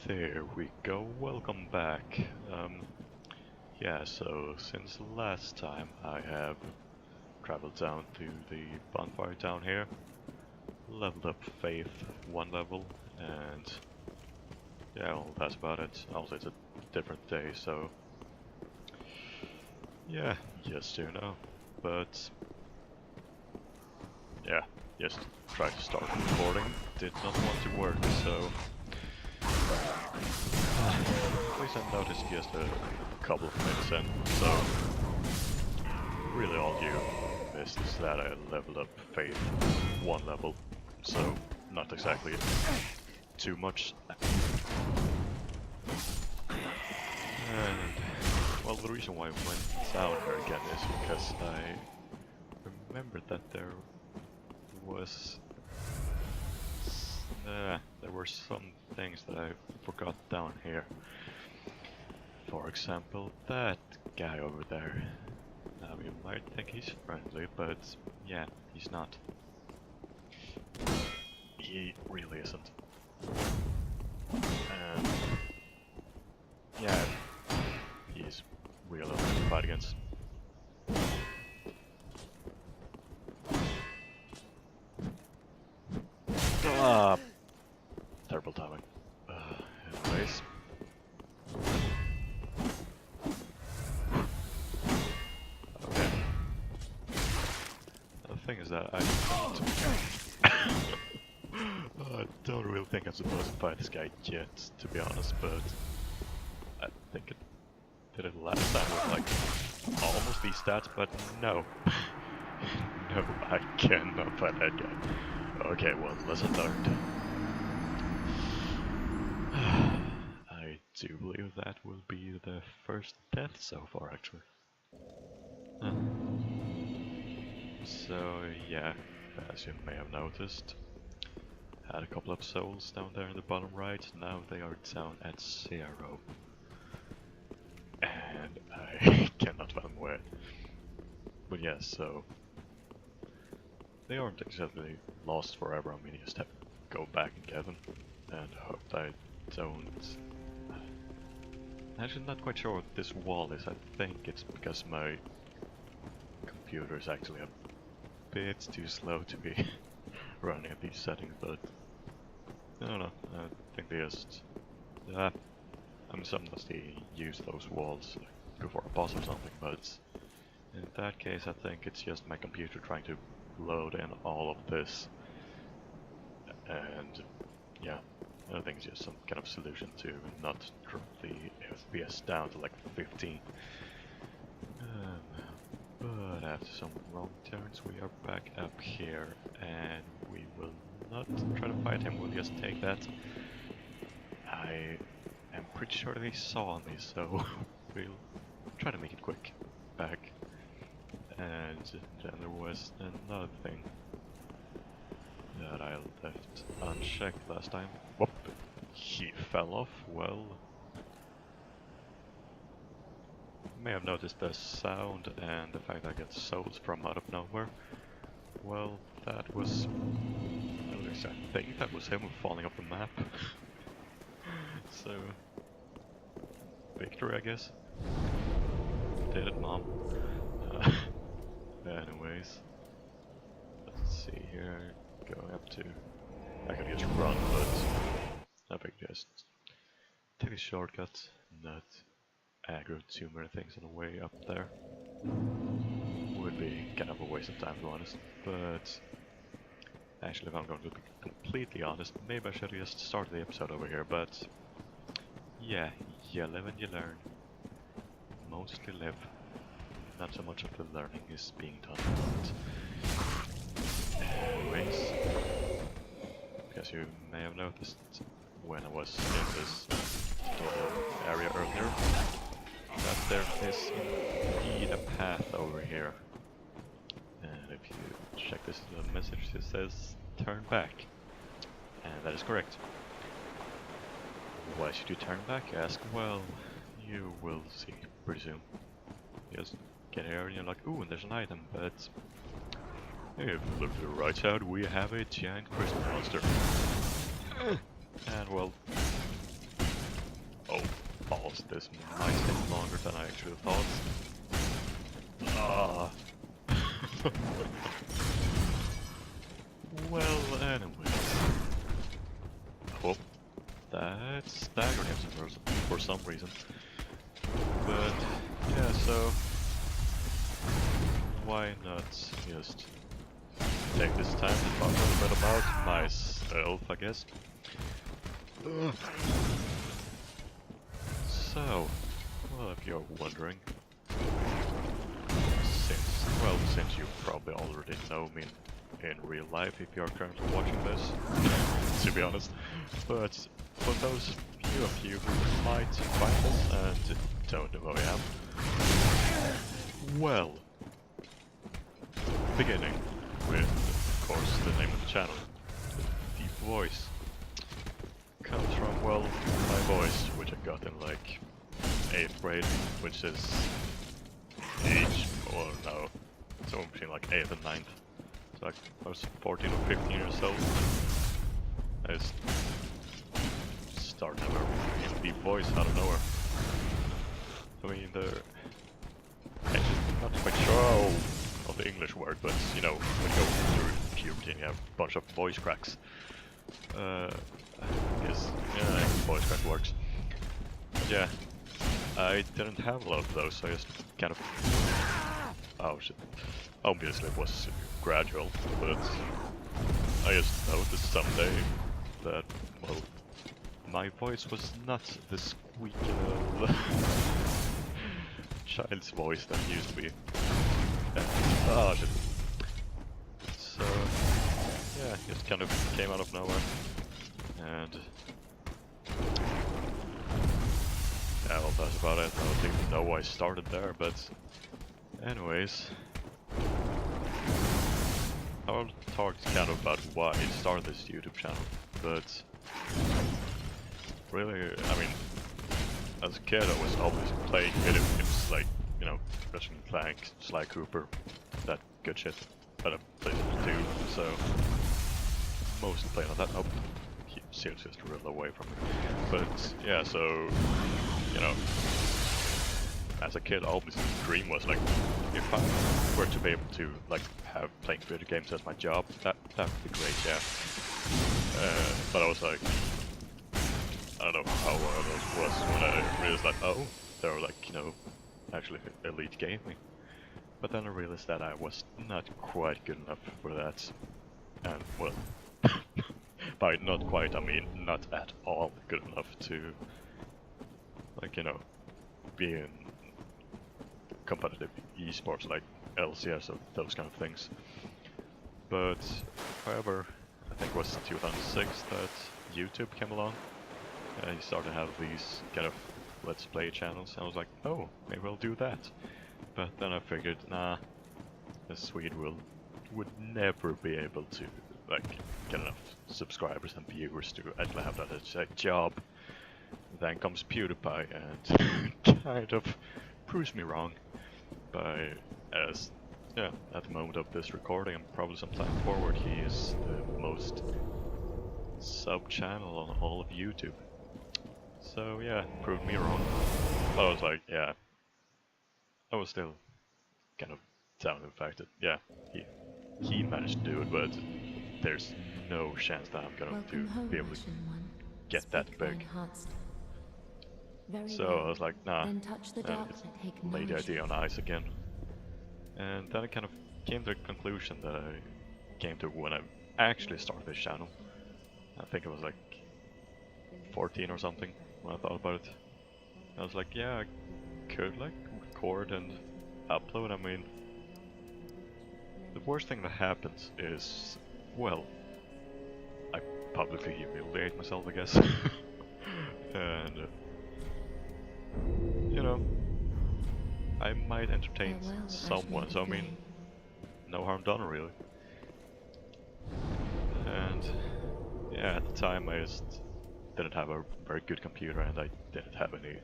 There we go, welcome back. Yeah, so since last time I have traveled down to the bonfire down here, leveled up Faith 1 level, and yeah, well, that's about it. Also, it's a different day, so yeah, just you know. But yeah, just tried to start recording, did not want to work, so at least I noticed just a couple of minutes in, so really all you missed is that I leveled up Faith 1 level, so not exactly too much. And, well, the reason why I went down here again is because I remembered that there were some things that I forgot down here. For example, that guy over there. Now you might think he's friendly, but yeah, he's not. He really isn't. And yeah, he's real to fight against. Ah, terrible timing. Anyways. Okay. The thing is that I don't really think I'm supposed to fight this guy yet, to be honest, but I think it did it last time with like almost these stats, but no. No, I cannot fight that guy. Okay, well, lesson learned. I do believe that will be the first death so far, actually. So, yeah, as you may have noticed, had a couple of souls down there in the bottom right, now they are down at 0. And I cannot find where. But yeah, so they aren't exactly lost forever. I mean, you just have to go back and get them, and hope I don't. I'm actually not quite sure what this wall is. I think it's because my computer is actually a bit too slow to be running at these settings, but I don't know. I think they just. I mean, sometimes they use those walls before a boss or something, but in that case, I think it's just my computer trying to load in all of this, and yeah, I think it's just some kind of solution to not drop the FPS down to like 15. But after some wrong turns, we are back up here, and we will not try to fight him, we'll just take that. I am pretty sure that he saw me, so we'll try to make it quick. Back. And then there was another thing that I left unchecked last time. Whoop! He fell off. Well, you may have noticed the sound and the fact that I get souls from out of nowhere. Well, that was... at least I think that was him falling off the map. So... victory, I guess. Did it, Mom. Anyways, let's see here. Going up to. I could just run, but I think just take a shortcut, not aggro too many things on the way up there. Would be kind of a waste of time, to be honest. But actually, if I'm going to be completely honest, maybe I should have just started the episode over here. But yeah, you live and you learn. Mostly live. Not so much of the learning is being done. But anyways, because you may have noticed when I was in this area earlier that there is indeed a path over here. And if you check this message, it says turn back. And that is correct. Why should you turn back? Ask. Well, you will see pretty soon. Just get here and you're like, ooh, and there's an item, but if you look to the right side, we have a giant crystal monster. And well, this might take longer than I actually thought. Ah. Well, anyways. Oh, that staggered him for some reason. But yeah, so why not just take this time to talk a little bit about myself, I guess. So, well, if you're wondering, since you probably already know me in real life if you're currently watching this, to be honest, but for those few of you who might find this and don't know who I am, well, beginning with, of course, the name of the channel, the deep voice, comes from, well, my voice, which I got in like 8th grade, which is age, or no, somewhere between like 8th and 9th. So like, I was 14 or 15 years old. I just started having a deep voice out of nowhere. I mean, I'm not quite sure of the English word, but you know, when you go through puberty and you have a bunch of voice cracks. I guess, yeah, voice crack works. But yeah, I didn't have a lot of those, so I just kind of... Oh shit. Obviously it was gradual, but I just noticed someday that, well, my voice was not the squeaky little child's voice that used to be. Oh shit. So, yeah, it just kind of came out of nowhere. And yeah, well, that's about it. I don't even know why I started there, but anyways, I'll talk kind of about why I started this YouTube channel, but really, I mean, as a kid I was always playing video games like, you know, Ratchet & Clank, Sly Cooper, that good shit, but I played it too, so mostly playing on that. Oh, seriously, just real away from me. But yeah, so, you know, as a kid, always the dream was like, if I were to be able to like have playing video games as my job, that would be great, yeah. But I was like, I don't know how old I was when I realized like, oh, they were like, you know, actually elite gaming. But then I realized that I was not quite good enough for that, and well, by not quite, I mean not at all good enough to, like, you know, be in competitive esports like LCS or those kind of things. But however, I think it was 2006 that YouTube came along and he started to have these kind of let's play channels. I was like, oh, maybe I'll do that. But then I figured, nah, a Swede would never be able to like get enough subscribers and viewers to actually have that as a job. Then comes PewDiePie and kind of proves me wrong. By as yeah, at the moment of this recording and probably sometime forward, he is the most sub channel on all of YouTube. So yeah, proved me wrong. But I was like, yeah, I was still kind of down in the fact that yeah, he managed to do it, but there's no chance that I'm going to be able to get that big. So I was like, nah, and just lay the idea on ice again. And then I kind of came to a conclusion that I came to when I actually started this channel. I think it was like 14 or something when I thought about it. I was like, yeah, I could like record and upload. I mean, the worst thing that happens is, well, I publicly humiliate myself, I guess. And, you know, I might entertain someone, so I mean, no harm done really. And yeah, at the time I just didn't have a very good computer and I didn't have any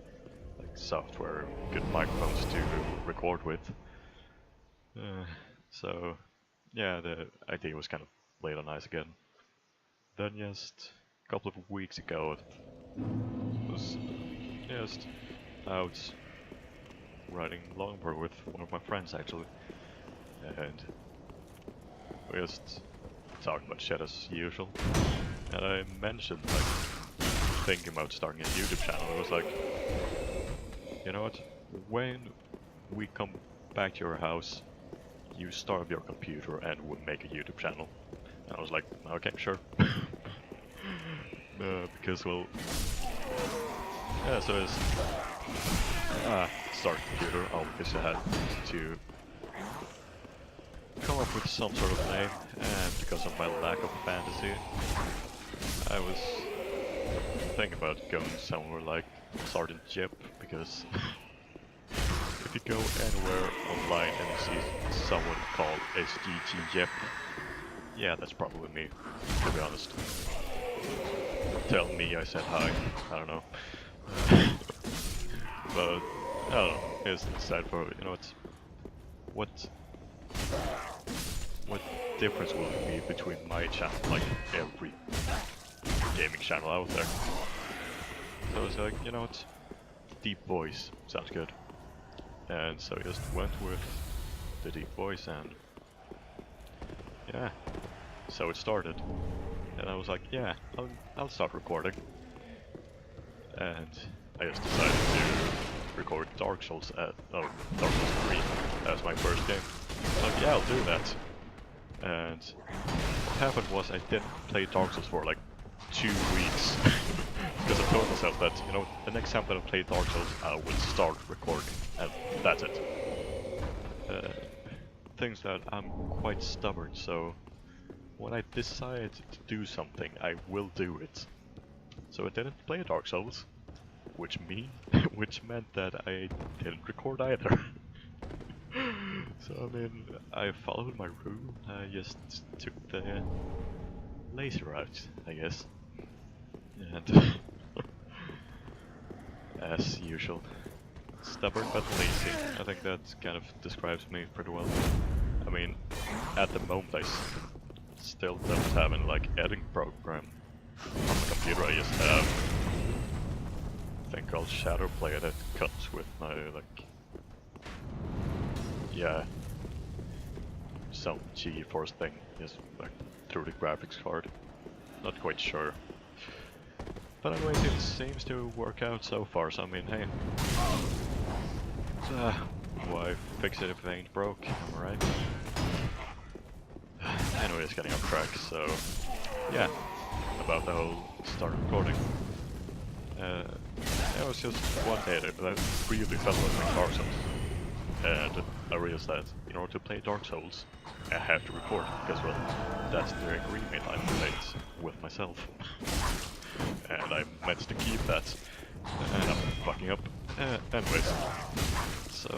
like software, good microphones to record with. So yeah, the idea was kind of laid on ice again. Then just a couple of weeks ago, it was just out riding longboard with one of my friends actually, and we just talking about shit as usual. And I mentioned like thinking about starting a YouTube channel. It was like, you know what? When we come back to your house, you start up your computer and we'll make a YouTube channel. And I was like, okay, sure. Because well, yeah. So it's start computer. Obviously had to come up with some sort of name, and because of my lack of fantasy, I was thinking about going somewhere like Sergeant Jep, because if you go anywhere online and you see someone called SGT Jep, yeah, that's probably me, to be honest. Tell me I said hi, I don't know. But, I don't know, it's sad for, you know what difference will it be between my channel, like every gaming channel out there? So I was like, you know what, deep voice sounds good. And so I just went with the deep voice, and yeah, so it started. And I was like, yeah, I'll start recording. And I just decided to record Dark Souls Dark Souls 3 as my first game. So like, yeah, I'll do that. And what happened was I didn't play Dark Souls for like 2 weeks. Because I told myself that, you know, the next time that I play Dark Souls, I will start recording, and that's it. Things that I'm quite stubborn, so when I decide to do something, I will do it. So I didn't play Dark Souls, which meant that I didn't record either. So I mean, I followed my rule. I just took the lazy route, I guess, and as usual, stubborn but lazy. I think that kind of describes me pretty well. I mean, at the moment I still don't have any like editing program on the computer. I just have a thing called Shadowplay that comes with my like, yeah, some GeForce thing, just like through the graphics card. Not quite sure. But anyways, it seems to work out so far, so I mean, hey. Why fix it if it ain't broke, am I right? Anyways, getting off track, so yeah, about the whole start recording. It was just one day that I really felt like playing Dark Souls. And I realized that in order to play Dark Souls, I have to record, because well, that's the agreement I made with myself. And I meant to keep that, and I'm fucking up. Anyways, so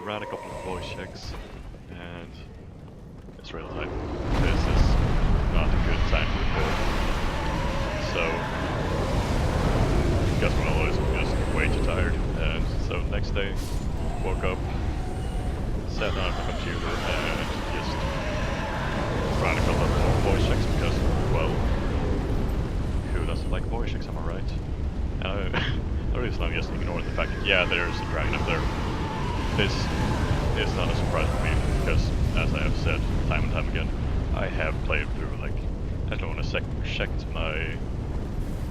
ran a couple of voice checks, and it's real time. This is not a good time to record. So, guess what, I was just way too tired, and so next day, woke up, sat down at the computer, and just ran a couple of more voice checks, because, well, who doesn't like voice checks, am I right? The reason I'm just ignoring the fact that, yeah, there's a dragon up there. This is not a surprise to me, because, as I have said time and time again, I have played through, like, I don't know, when I checked my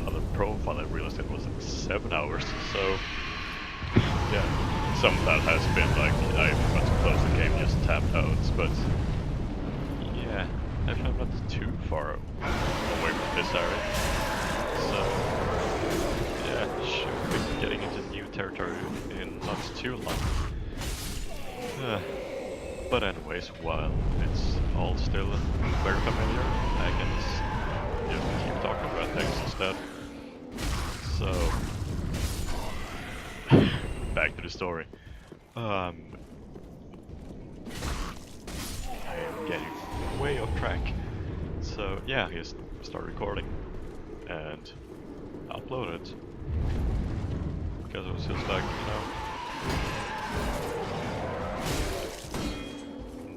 other profile, I realized it was like 7 hours, so, yeah, some of that has been, like, I got to close the game, just tapped out, but, yeah, actually I'm not too far away from this area, so, yeah, should be getting into new territory in not too long. But anyways, while it's all still very familiar, I can just keep talking about things instead. So, back to the story. I am getting way off track. So yeah, I just start recording and upload it. Because it was just like, you know,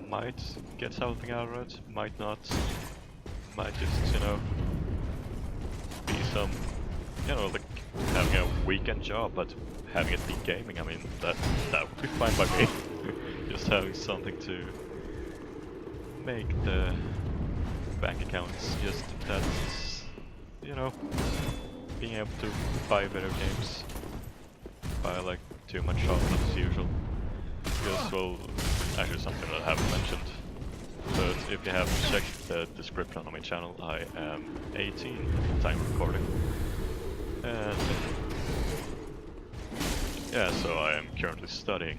might get something out of it, might not, might just, you know, be some, you know, like having a weekend job, but having it be gaming, I mean, that would be fine by me. Just having something to make the bank accounts just that's, you know, being able to buy video games, buy like too much chocolate as usual. Because, well, actually something that I haven't mentioned. But if you have checked the description on my channel, I am 18 at the time of recording. And yeah, so I am currently studying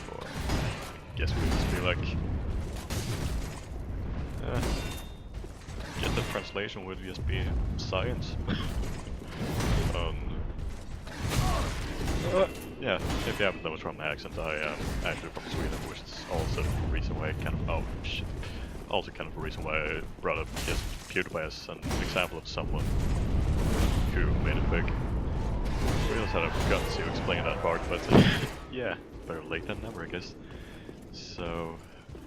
for, I guess we must be like, get the translation would just be science. Yeah, if you haven't noticed from my accent, I am actually from Sweden, which is also the reason why I kind of, oh shit, also kind of a reason why I brought up just PewDiePie as an example of someone who made it big. We also had forgotten to explain that part, but yeah, better late than never, I guess. So,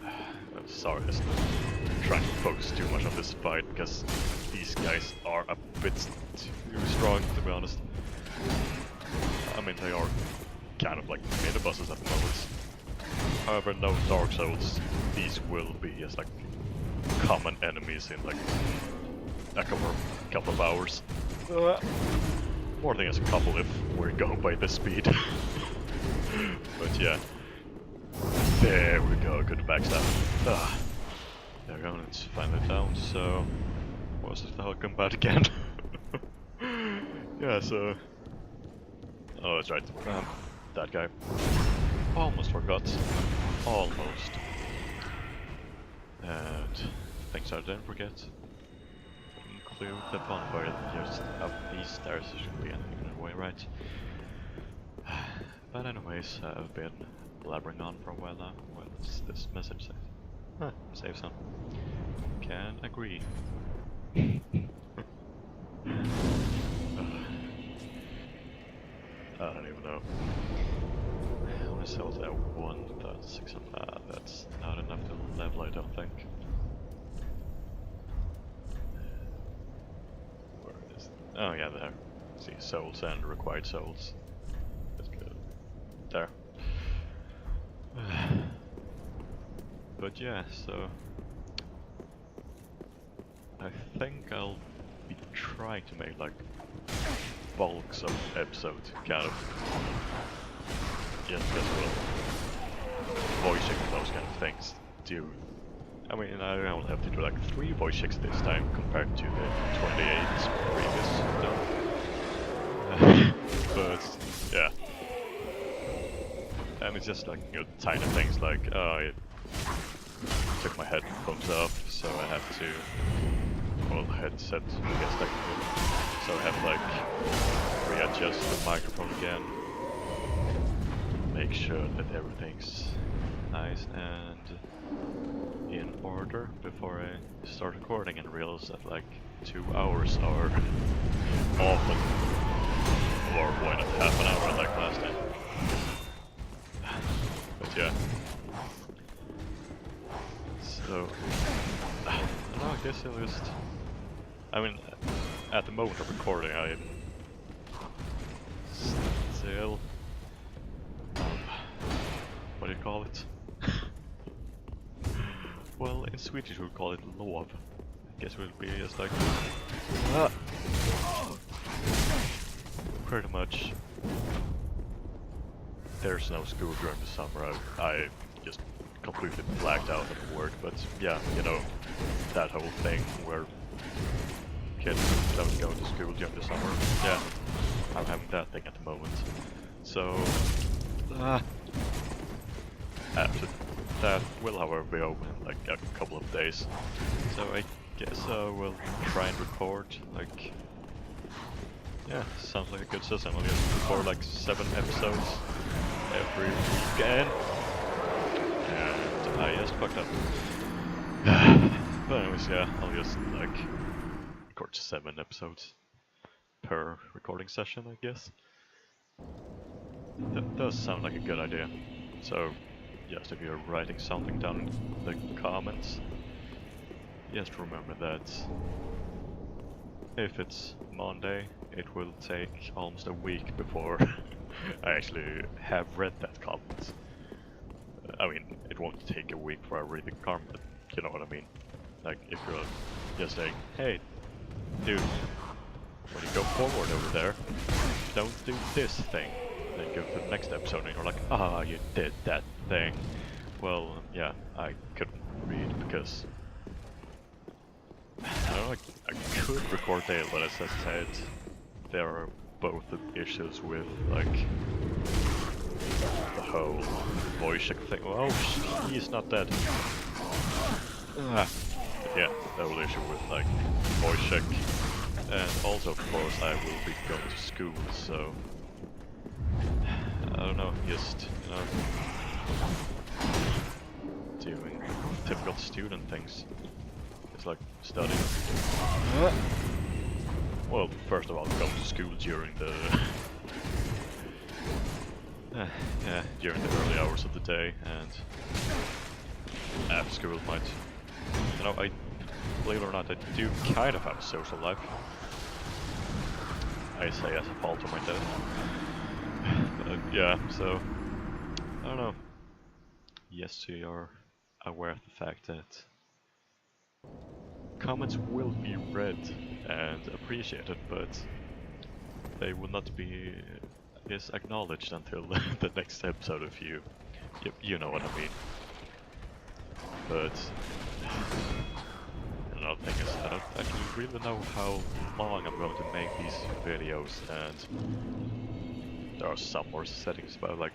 I'm sorry, I'm trying to focus too much on this fight, because these guys are a bit too strong, to be honest. I mean, they are kind of like mini bosses at the moment. However, no Dark Souls, these will be just like common enemies in like a couple of hours. More than just a couple if we're going by this speed. But yeah. There we go, good backstab. There we go, let's find it down, so... What's the hell come back again? Yeah, so... Oh, that's right. That guy. Almost forgot. Almost. And things I didn't forget. Include the bonfire just up these stairs. There shouldn't be anything in the way, right? But anyways, I've been blabbering on for a while now. What's this message say? Huh, save some. Can agree. I don't even know. I want to sell that 1,600. That's not enough to level, I don't think. Where is it? Oh yeah, there. See, souls and required souls. That's good. There. But yeah, so... I think I'll be trying to make like bulks of episodes, kind of. Just because voicing those kind of things do. I mean, I only have to do like 3 voice checks this time compared to the 28 previous done. But yeah. And it's just like, you know, tiny things like, I took my headphones off, so I have to, well, headset, I guess technically. So I have like, readjust the microphone again. Make sure that everything's nice and in order before I start recording, and realize that like 2 hours are often, or why not half an hour like last time. But yeah. So, I guess I'll just... I mean, at the moment of recording, I'm still... what do you call it? Well, in Swedish we call it lov. I guess it will be just like... Pretty much... There's no school during the summer. I just completely blacked out of the word, but yeah, you know, that whole thing where kids don't go to school during the summer. Yeah, I'm having that thing at the moment. So, after that will, however, be open in like a couple of days. So I guess I will try and record like, yeah, sounds like a good system. I'll just record like 7 episodes every weekend. And I just fucked up. But anyways, yeah, I'll just like record 7 episodes per recording session, I guess. That does sound like a good idea. So, just if you're writing something down in the comments, just remember that if it's Monday, it will take almost a week before I actually have read that comment. I mean, it won't take a week before I read the comment, but you know what I mean. Like, if you're just saying, hey, dude, when you go forward over there, don't do this thing. Then go to the next episode and you're like, ah, you did that thing. Well, yeah, I couldn't read because I don't know, I could record it, but as I said, there are both the issues with like the whole voice check thing. Oh, he's not dead. But yeah, the whole issue with like voice check, and also of course I will be going to school, so I don't know, just you know, doing typical student things. It's like studying. Well, first of all, go to school during the during the early hours of the day, and after school might, you know, I believe it or not, I do kind of have a social life. I say as a fault of my dad. But yeah, so I don't know. Yes, we are aware of the fact that comments will be read and appreciated, but they will not be, I guess, acknowledged until the next episode if you know what I mean. But another thing is I don't actually really know how long I'm going to make these videos, and there are some more settings about like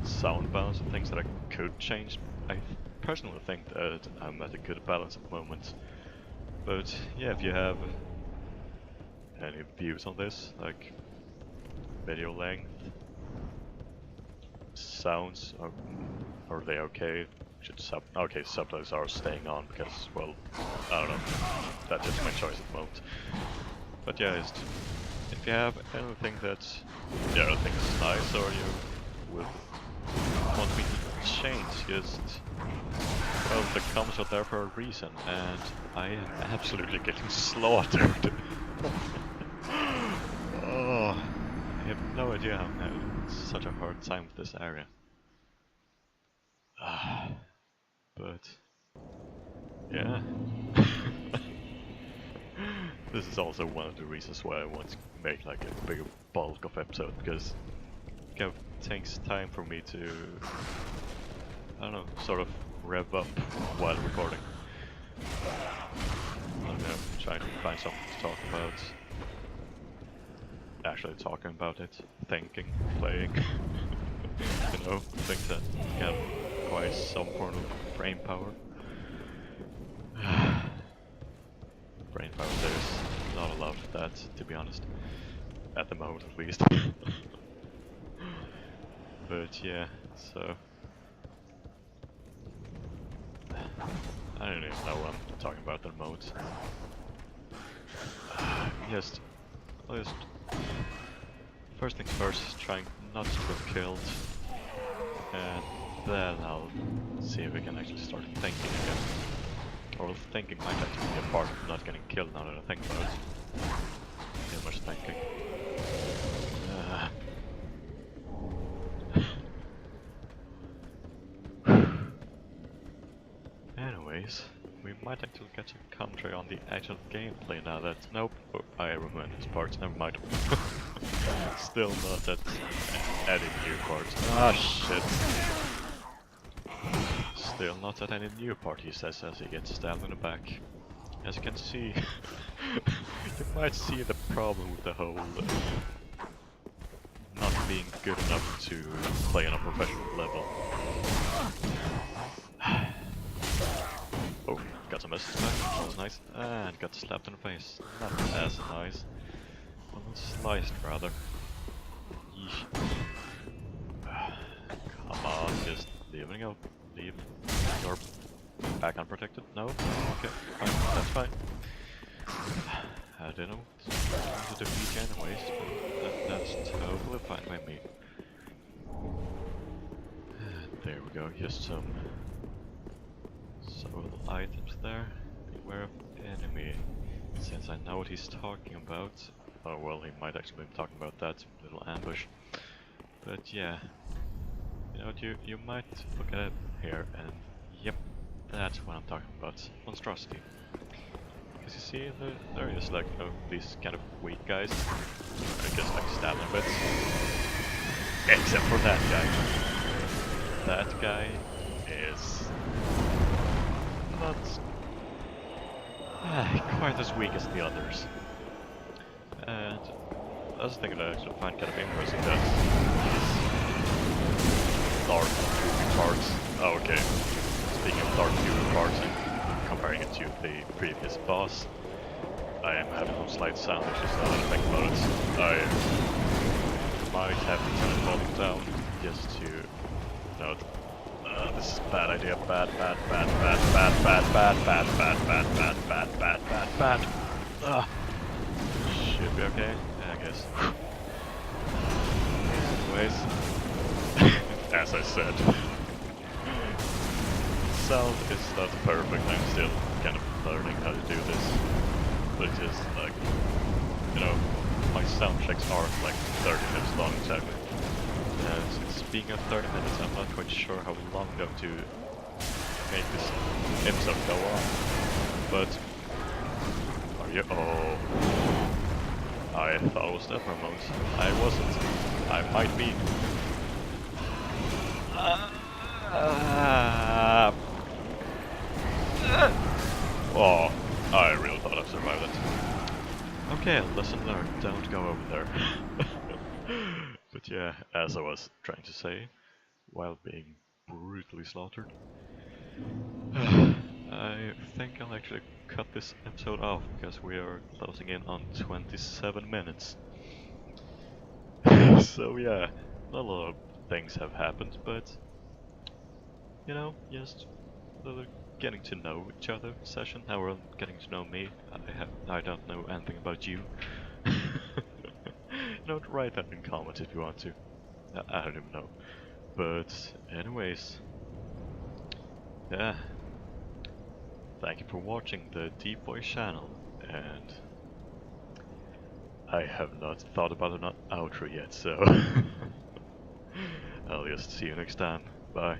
sound balance and things that I could change. I personally think that I'm at a good balance at the moment. But yeah, if you have any views on this, like video length, sounds, are they okay? Okay, subtitles are staying on because, well, I don't know, that's just my choice at the moment. But yeah, just, if you have anything that you think is nice or you would want me to change, just, well, the comments are there for a reason, and I am absolutely getting slaughtered. Oh, I have no idea how I'm having such a hard time with this area. But yeah, this is also one of the reasons why I want to make like a bigger bulk of episode, because it kind of takes time for me to, I don't know, sort of rev up while recording. I don't know, trying to find something to talk about. Actually talking about it, thinking, playing, you know, things that can require some form of brain power. Brain power, there's not a lot of that, to be honest. At the moment, at least. But yeah, so I don't even know what I'm talking about at the moment. Just first things first, trying not to get killed, and then I'll see if we can actually start thinking again. Or thinking might actually be a part of not getting killed now that I think about it. Too much thinking. Anyways, we might actually get some commentary on the actual gameplay now that... Nope, oh, I remember this part, never mind. Still not at any new parts. Ah, shit. Still not at any new part, he says as he gets stabbed in the back. As you can see, you might see the problem with the whole not being good enough to play on a professional level. Oh, got some messages back, that was nice. And got slapped in the face. Not as nice. Well, sliced rather. Yeesh. Come on, just leave it go. Leave your back unprotected? No? Okay, fine, that's fine. I didn't want to defeat you anyways, but that's totally fine by me. And there we go, just some several items there. Beware of enemy. Since I know what he's talking about, Oh well, he might actually be talking about that little ambush. But yeah, you know what, you might look at it here and yep, that's what I'm talking about. Monstrosity. Because you see, there is like, you know, these kind of weak guys. I guess like stabbing bits. Except for that guy. That guy is not quite as weak as the others. And that's the thing that I actually find kind of interesting, that these dark moving parts. Oh, okay. Speaking of dark moving parts and comparing it to the previous boss, I am having some slight sound issues now that I think about it. I might have to turn the volume down just to, you know, this is a bad idea. Bad. Should be okay, yeah, I guess. Anyways, as I said, sound is not perfect. I'm still kind of learning how to do this, but it's just like, you know, my sound checks are like 30 minutes long exactly. And speaking of 30 minutes, I'm not quite sure how long I'm going to make this episode go on. But are you? Oh, I thought it was that for a moment. I wasn't. I might be. Oh, I really thought I'd survived it. Okay, lesson learned. Don't go over there. But yeah, as I was trying to say, while being brutally slaughtered, I think I'll actually cut this episode off because we are closing in on 27 minutes. So yeah, not a lot of things have happened, but you know, just another getting to know each other session. Now we're getting to know me. I don't know anything about you. You know, write that in comments if you want to. I don't even know. But anyways, yeah. Thank you for watching the Deep Voice channel, and I have not thought about an outro yet, so I'll just see you next time. Bye.